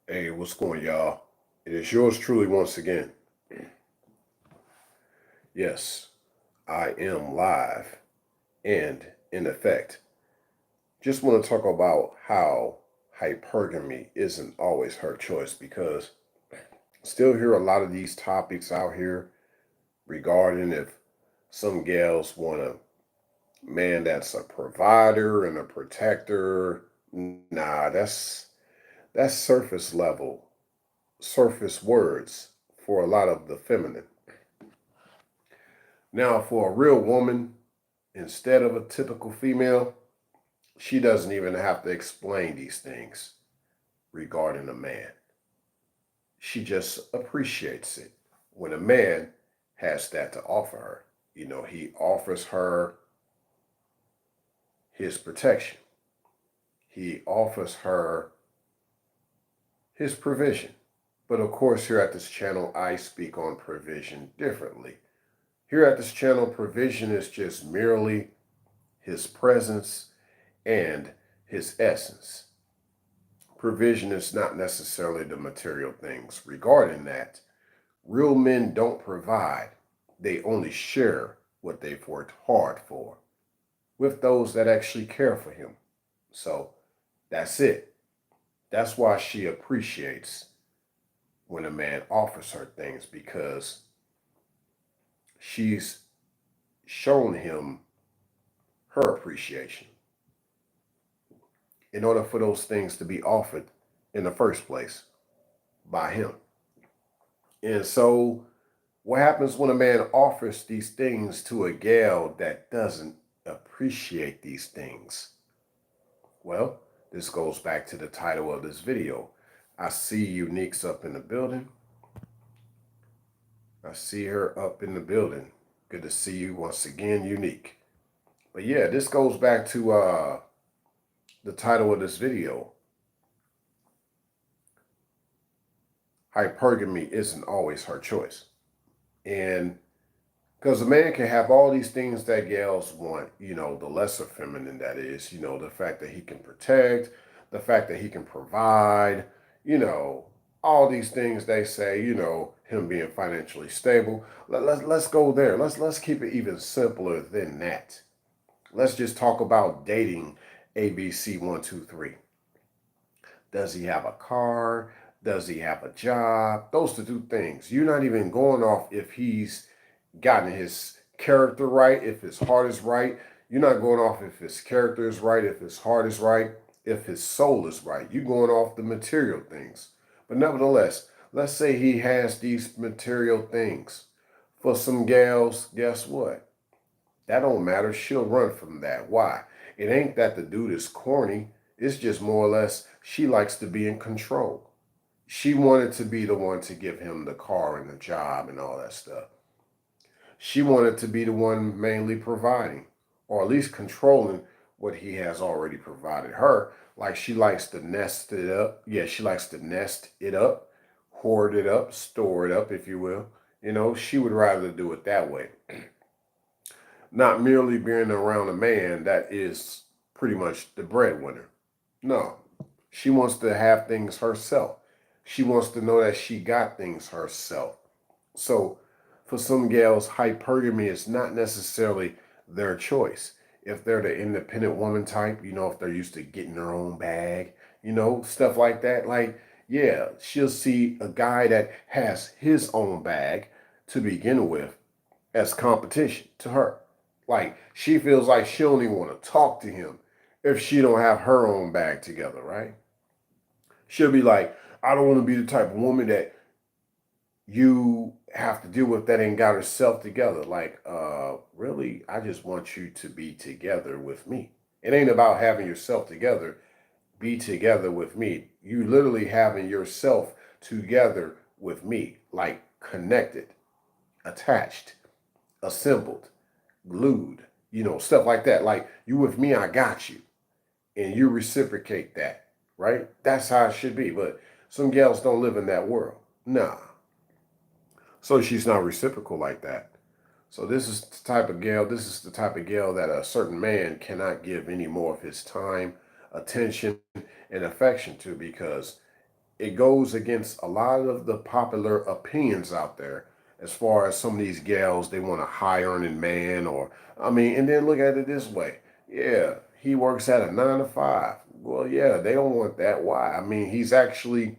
Hey, what's going, y'all? It is yours truly once again. Yes, I am live and in effect. Just want to talk about how hypergamy isn't always her choice because still hear a lot of these topics out here regarding if some gals want a man that's a provider and a protector. Nah, that's surface level, surface words for a lot of the feminine. Now, for a real woman, instead of a typical female, she doesn't even have to explain these things regarding a man. She just appreciates it when a man has that to offer her. He offers her his protection, he offers her his provision. But of course, here at this channel, I speak on provision differently. Here at this channel, provision is just merely his presence and his essence. Provision is not necessarily the material things. Regarding that, real men don't provide, they only share what they've worked hard for with those that actually care for him. So that's it. That's why she appreciates when a man offers her things because she's shown him her appreciation in order for those things to be offered in the first place by him. And so, what happens when a man offers these things to a gal that doesn't appreciate these things? Well, this goes back to the title of this video. I see Unique's up in the building. I see her up in the building. Good to see you once again, Unique. But yeah, this goes back to the title of this video. Hypergamy isn't always her choice. And because a man can have all these things that gals want, the lesser feminine that is, the fact that he can protect, the fact that he can provide, all these things they say, him being financially stable. Let's go there. Let's keep it even simpler than that. Let's just talk about dating ABC 1 2 3. Does he have a car? Does he have a job? Those the two things. You're not even going off if he's gotten his character right, if his heart is right. You're not going off if his character is right, if his heart is right, if his soul is right. You're going off the material things. But nevertheless, let's say he has these material things. For some gals, guess what? That don't matter. She'll run from that. Why? It ain't that the dude is corny. It's just more or less she likes to be in control. She wanted to be the one to give him the car and the job and all that stuff. She wanted to be the one mainly providing, or at least controlling what he has already provided her. Like she likes to nest it up. Yeah, she likes to nest it up, hoard it up, store it up, if you will. She would rather do it that way. Not merely being around a man that is pretty much the breadwinner. No, she wants to have things herself. She wants to know that she got things herself. So, for some gals, hypergamy is not necessarily their choice. If they're the independent woman type, if they're used to getting their own bag, stuff like that. Like, yeah, she'll see a guy that has his own bag to begin with as competition to her. Like, she feels like she don't even want to talk to him if she don't have her own bag together, right? She'll be like, I don't want to be the type of woman that you have to deal with that ain't got herself together. Like, really, I just want you to be together with me. It ain't about having yourself together. Be together with me. You literally having yourself together with me, like connected, attached, assembled, glued, stuff like that. Like, you with me, I got you. And you reciprocate that, right? That's how it should be. But some gals don't live in that world. Nah. So she's not reciprocal like that. So this is the type of gal that a certain man cannot give any more of his time, attention, and affection to because it goes against a lot of the popular opinions out there as far as some of these gals, they want a high earning man, or I mean, and then look at it this way. Yeah, he works at a 9 to 5. Well, yeah, they don't want that. Why? I mean, he's actually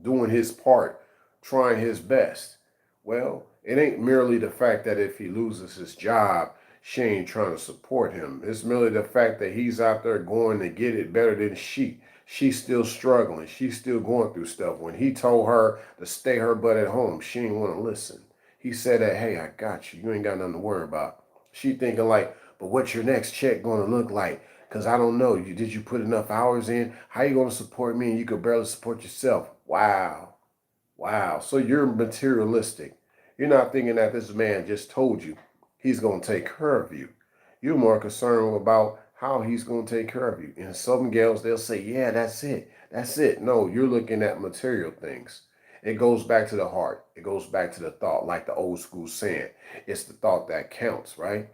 doing his part, trying his best. Well, it ain't merely the fact that if he loses his job, she ain't trying to support him. It's merely the fact that he's out there going to get it better than she. She's still struggling. She's still going through stuff. When he told her to stay her butt at home, she didn't want to listen. He said that, hey, I got you. You ain't got nothing to worry about. She thinking like, but what's your next check going to look like? Because I don't know. Did you put enough hours in? How you going to support me and you could barely support yourself? Wow. Wow. So you're materialistic. You're not thinking that this man just told you he's going to take care of you. You're more concerned about how he's going to take care of you. And some gals, they'll say, yeah, that's it. That's it. No, you're looking at material things. It goes back to the heart. It goes back to the thought, like the old school saying. It's the thought that counts, right?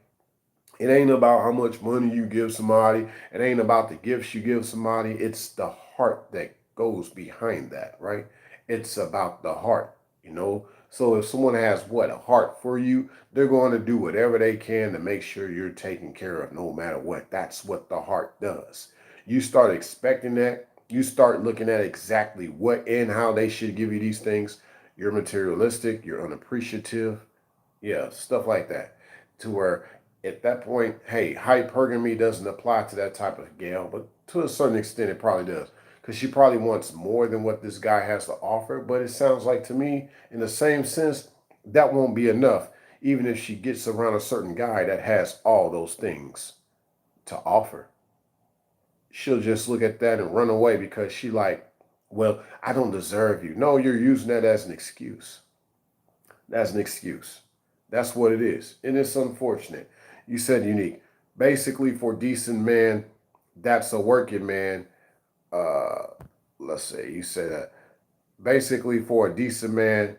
It ain't about how much money you give somebody. It ain't about the gifts you give somebody. It's the heart that goes behind that, right? It's about the heart, you know? So if someone has a heart for you, they're going to do whatever they can to make sure you're taken care of no matter what. That's what the heart does. You start expecting that. You start looking at exactly what and how they should give you these things. You're materialistic. You're unappreciative. Yeah, stuff like that. To where at that point, hey, hypergamy doesn't apply to that type of gal, but to a certain extent it probably does. Because she probably wants more than what this guy has to offer. But it sounds like to me, in the same sense, that won't be enough, even if she gets around a certain guy that has all those things to offer. She'll just look at that and run away because she like, well, I don't deserve you. No, you're using that as an excuse. That's an excuse. That's what it is. And it's unfortunate. You said unique. Basically, for decent man, that's a working man. Uh, let's say you said that. Basically, for a decent man,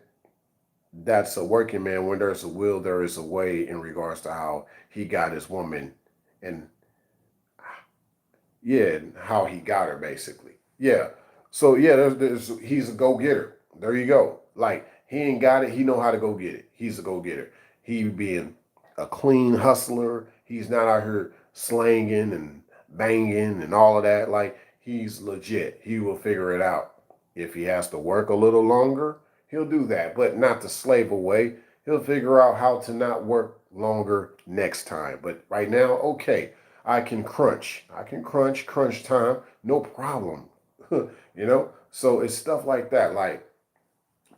that's a working man. When there's a will, there is a way in regards to how he got his woman and yeah, how he got her basically. Yeah. So yeah, he's a go getter. There you go. Like he ain't got it. He know how to go get it. He's a go getter. He being a clean hustler. He's not out here slanging and banging and all of that. Like he's legit. He will figure it out. If he has to work a little longer, he'll do that, but not to slave away. He'll figure out how to not work longer next time. But right now, okay, I can crunch. I can crunch time, no problem. you know? So it's stuff like that. Like,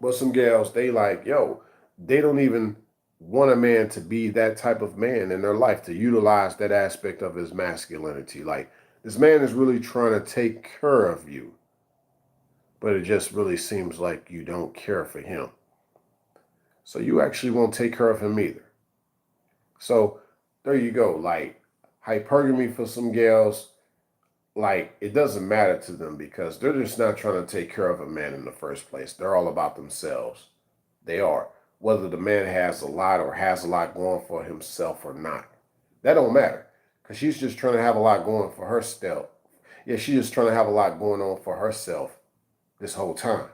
but some gals, they like, yo, they don't even want a man to be that type of man in their life, to utilize that aspect of his masculinity. Like, this man is really trying to take care of you, but it just really seems like you don't care for him. So you actually won't take care of him either. So there you go. Like, hypergamy for some gals, like it doesn't matter to them because they're just not trying to take care of a man in the first place. They're all about themselves. They are. Whether the man has a lot or has a lot going for himself or not. That don't matter. Because she's just trying to have a lot going for herself. Yeah, she's just trying to have a lot going on for herself this whole time.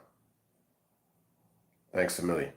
Thanks a million.